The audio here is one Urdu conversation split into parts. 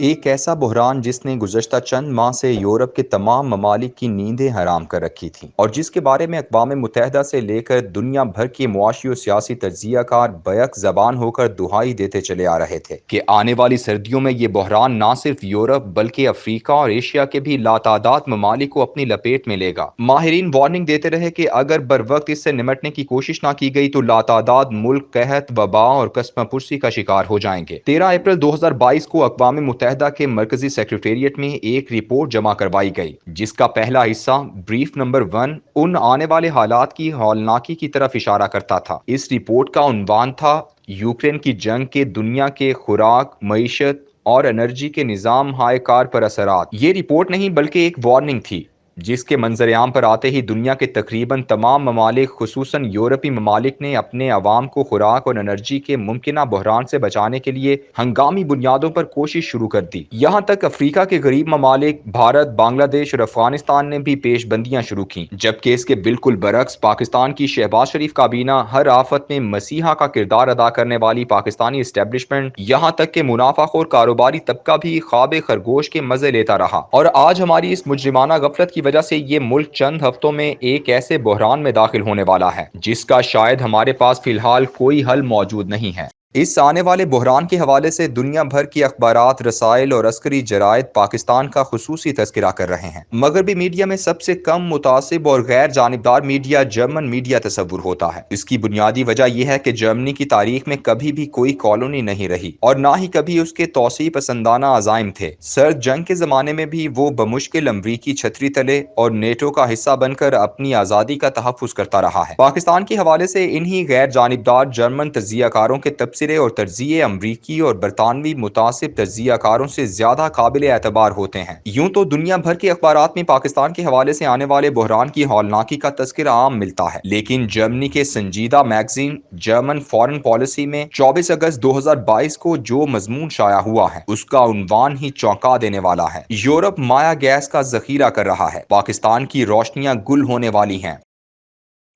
ایک ایسا بحران جس نے گزشتہ چند ماہ سے یورپ کے تمام ممالک کی نیندیں حرام کر رکھی تھیں اور جس کے بارے میں اقوام متحدہ سے لے کر دنیا بھر کے معاشی و سیاسی تجزیہ کار بیک زبان ہو کر دہائی دیتے چلے آ رہے تھے کہ آنے والی سردیوں میں یہ بحران نہ صرف یورپ بلکہ افریقہ اور ایشیا کے بھی لاتعداد ممالک کو اپنی لپیٹ میں لے گا۔ ماہرین وارننگ دیتے رہے کہ اگر بروقت اس سے نمٹنے کی کوشش نہ کی گئی تو لاتعداد ملک قحط، وبا اور قسمہ پرسی کا شکار ہو جائیں گے۔ 13 اپریل 2022 کو اقوام متحدہ کے مرکزی سیکریٹریٹ میں ایک رپورٹ جمع کروائی گئی جس کا پہلا حصہ بریف نمبر 1 ان آنے والے حالات کی ہولناکی کی طرف اشارہ کرتا تھا۔ اس رپورٹ کا عنوان تھا یوکرین کی جنگ کے دنیا کے خوراک، معیشت اور انرجی کے نظام ہائے کار پر اثرات۔ یہ رپورٹ نہیں بلکہ ایک وارننگ تھی جس کے منظر عام پر آتے ہی دنیا کے تقریباً تمام ممالک خصوصاً یورپی ممالک نے اپنے عوام کو خوراک اور انرجی کے ممکنہ بحران سے بچانے کے لیے ہنگامی بنیادوں پر کوشش شروع کر دی۔ یہاں تک افریقہ کے غریب ممالک بھارت، بنگلہ دیش اور افغانستان نے بھی پیش بندیاں شروع کیں، جبکہ اس کے بالکل برعکس پاکستان کی شہباز شریف کابینہ ہر آفت میں مسیحا کا کردار ادا کرنے والی پاکستانی اسٹیبلشمنٹ یہاں تک کہ منافع خور کاروباری طبقہ بھی خواب خرگوش کے مزے لیتا رہا۔ اور آج ہماری اس مجرمانہ غفلت کی وجہ سے یہ ملک چند ہفتوں میں ایک ایسے بحران میں داخل ہونے والا ہے جس کا شاید ہمارے پاس فی الحال کوئی حل موجود نہیں ہے۔ اس آنے والے بحران کے حوالے سے دنیا بھر کی اخبارات، رسائل اور عسکری جرائد پاکستان کا خصوصی تذکرہ کر رہے ہیں۔ مغربی میڈیا میں سب سے کم متعصب اور غیر جانبدار میڈیا جرمن میڈیا تصور ہوتا ہے۔ اس کی بنیادی وجہ یہ ہے کہ جرمنی کی تاریخ میں کبھی بھی کوئی کالونی نہیں رہی اور نہ ہی کبھی اس کے توسیع پسندانہ عزائم تھے۔ سرد جنگ کے زمانے میں بھی وہ بمشکل امریکی چھتری تلے اور نیٹو کا حصہ بن کر اپنی آزادی کا تحفظ کرتا رہا ہے۔ پاکستان کے حوالے سے انہی غیر جانبدار جرمن تجزیہ کاروں کے تبصرے اور تجزیے امریکی اور برطانوی متعصب تجزیہ کاروں سے زیادہ قابل اعتبار ہوتے ہیں۔ یوں تو دنیا بھر کے اخبارات میں پاکستان کے حوالے سے آنے والے بحران کی ہولناکی کا تذکرہ عام ملتا ہے، لیکن جرمنی کے سنجیدہ میگزین جرمن فارن پالیسی میں 24 اگست 2022 کو جو مضمون شائع ہوا ہے اس کا عنوان ہی چونکا دینے والا ہے۔ یورپ مایا گیس کا ذخیرہ کر رہا ہے، پاکستان کی روشنیاں گل ہونے والی ہیں۔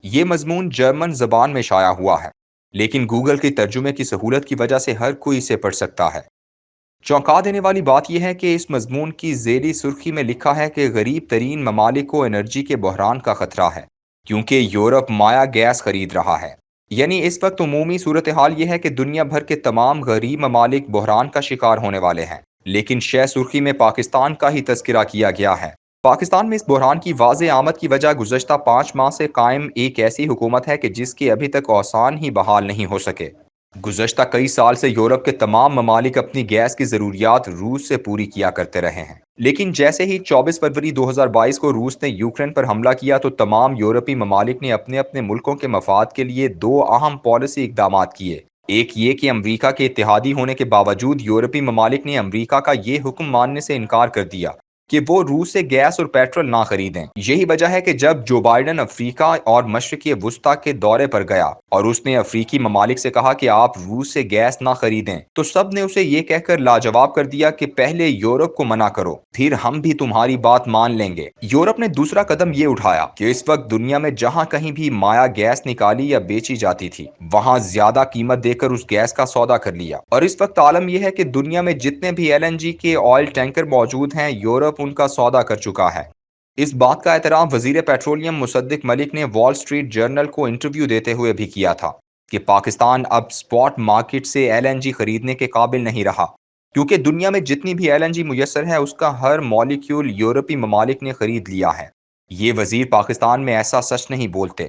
یہ مضمون جرمن زبان میں شائع ہوا ہے، لیکن گوگل کے ترجمے کی سہولت کی وجہ سے ہر کوئی اسے پڑھ سکتا ہے۔ چونکا دینے والی بات یہ ہے کہ اس مضمون کی ذیلی سرخی میں لکھا ہے کہ غریب ترین ممالک کو انرجی کے بحران کا خطرہ ہے کیونکہ یورپ مایا گیس خرید رہا ہے۔ یعنی اس وقت عمومی صورتحال یہ ہے کہ دنیا بھر کے تمام غریب ممالک بحران کا شکار ہونے والے ہیں، لیکن شہ سرخی میں پاکستان کا ہی تذکرہ کیا گیا ہے۔ پاکستان میں اس بحران کی واضح آمد کی وجہ گزشتہ 5 ماہ سے قائم ایک ایسی حکومت ہے کہ جس کے ابھی تک اوسان ہی بحال نہیں ہو سکے۔ گزشتہ کئی سال سے یورپ کے تمام ممالک اپنی گیس کی ضروریات روس سے پوری کیا کرتے رہے ہیں، لیکن جیسے ہی 24 فروری 2022 کو روس نے یوکرین پر حملہ کیا تو تمام یورپی ممالک نے اپنے اپنے ملکوں کے مفاد کے لیے 2 اہم پالیسی اقدامات کیے۔ ایک یہ کہ امریکہ کے اتحادی ہونے کے باوجود یورپی ممالک نے امریکہ کا یہ حکم ماننے سے انکار کر دیا کہ وہ روس سے گیس اور پیٹرول نہ خریدیں۔ یہی وجہ ہے کہ جب جو بائیڈن افریقہ اور مشرقی وسطیٰ کے دورے پر گیا اور اس نے افریقی ممالک سے کہا کہ آپ روس سے گیس نہ خریدیں تو سب نے اسے یہ کہہ کر لاجواب کر دیا کہ پہلے یورپ کو منع کرو، پھر ہم بھی تمہاری بات مان لیں گے۔ یورپ نے دوسرا قدم یہ اٹھایا کہ اس وقت دنیا میں جہاں کہیں بھی مایا گیس نکالی یا بیچی جاتی تھی وہاں زیادہ قیمت دے کر اس گیس کا سودا کر لیا، اور اس وقت عالم یہ ہے کہ دنیا میں جتنے بھی LNG کے آئل ٹینکر موجود ہیں یورپ ان کا سودا کر چکا ہے۔ اس بات کا اعتراف وزیر پیٹرولیم مصدق ملک نے وال سٹریٹ جرنل کو انٹرویو دیتے ہوئے بھی کیا تھا کہ پاکستان اب سپاٹ مارکیٹ سے LNG خریدنے کے قابل نہیں رہا کیونکہ دنیا میں جتنی بھی LNG میسر ہے اس کا ہر مالیکیول یورپی ممالک نے خرید لیا ہے۔ یہ وزیر پاکستان میں ایسا سچ نہیں بولتے۔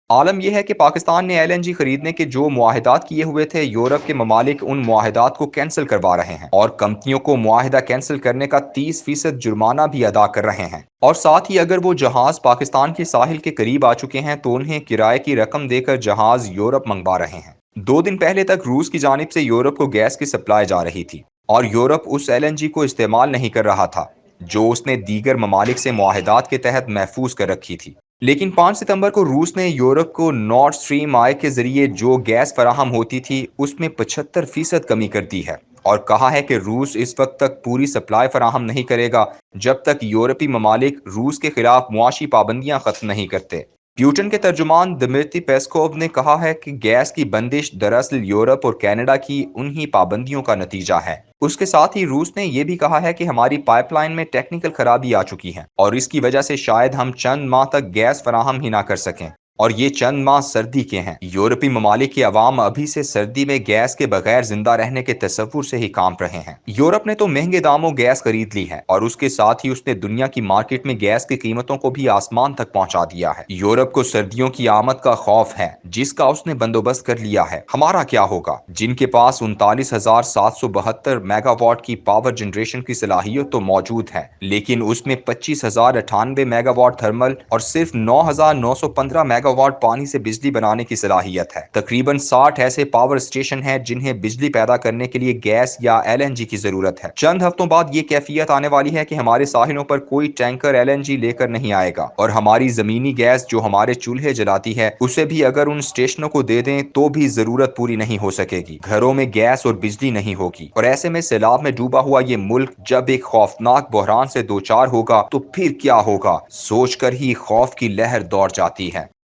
عالم یہ ہے کہ پاکستان نے LNG خریدنے کے جو معاہدات کیے ہوئے تھے یورپ کے ممالک ان معاہدات کو کینسل کروا رہے ہیں اور کمپنیوں کو معاہدہ کینسل کرنے کا 30% جرمانہ بھی ادا کر رہے ہیں، اور ساتھ ہی اگر وہ جہاز پاکستان کے ساحل کے قریب آ چکے ہیں تو انہیں کرائے کی رقم دے کر جہاز یورپ منگوا رہے ہیں۔ 2 دن پہلے تک روس کی جانب سے یورپ کو گیس کی سپلائی جا رہی تھی اور یورپ اس LNG کو استعمال نہیں کر رہا تھا جو اس نے دیگر ممالک سے معاہدات کے تحت محفوظ کر رکھی تھی۔ لیکن 5 ستمبر کو روس نے یورپ کو نارڈ سٹریم آئی کے ذریعے جو گیس فراہم ہوتی تھی اس میں 75% کمی کر دی ہے اور کہا ہے کہ روس اس وقت تک پوری سپلائی فراہم نہیں کرے گا جب تک یورپی ممالک روس کے خلاف معاشی پابندیاں ختم نہیں کرتے۔ پیوٹن کے ترجمان دمیتری پیسکوو نے کہا ہے کہ گیس کی بندش دراصل یورپ اور کینیڈا کی انہی پابندیوں کا نتیجہ ہے۔ اس کے ساتھ ہی روس نے یہ بھی کہا ہے کہ ہماری پائپ لائن میں ٹیکنیکل خرابی آ چکی ہے اور اس کی وجہ سے شاید ہم چند ماہ تک گیس فراہم ہی نہ کر سکیں، اور یہ چند ماہ سردی کے ہیں۔ یورپی ممالک کے عوام ابھی سے سردی میں گیس کے بغیر زندہ رہنے کے تصور سے ہی کانپ رہے ہیں۔ یورپ نے تو مہنگے داموں گیس خرید لی ہے اور اس کے ساتھ ہی اس نے دنیا کی مارکیٹ میں گیس کی قیمتوں کو بھی آسمان تک پہنچا دیا ہے۔ یورپ کو سردیوں کی آمد کا خوف ہے جس کا اس نے بندوبست کر لیا ہے۔ ہمارا کیا ہوگا؟ جن کے پاس 39,772 میگا واٹ کی پاور جنریشن کی صلاحیت تو موجود ہے، لیکن اس میں 25,098 میگا واٹ تھرمل اور صرف 9,915 میگا واٹ پانی سے بجلی بنانے کی صلاحیت ہے۔ تقریباً 60 ایسے پاور اسٹیشن ہیں جنہیں بجلی پیدا کرنے کے لیے گیس یا ایل این جی کی ضرورت ہے۔ چند ہفتوں بعد یہ کیفیت آنے والی ہے کہ ہمارے ساحلوں پر کوئی ٹینکر ایل این جی لے کر نہیں آئے گا، اور ہماری زمینی گیس جو ہمارے چولہے جلاتی ہے اسے بھی اگر ان اسٹیشنوں کو دے دیں تو بھی ضرورت پوری نہیں ہو سکے گی۔ گھروں میں گیس اور بجلی نہیں ہوگی، اور ایسے میں سیلاب میں ڈوبا ہوا یہ ملک جب ایک خوفناک بحران سے دوچار ہوگا تو پھر کیا ہوگا؟ سوچ کر ہی خوف کی لہر دوڑ جاتی ہے۔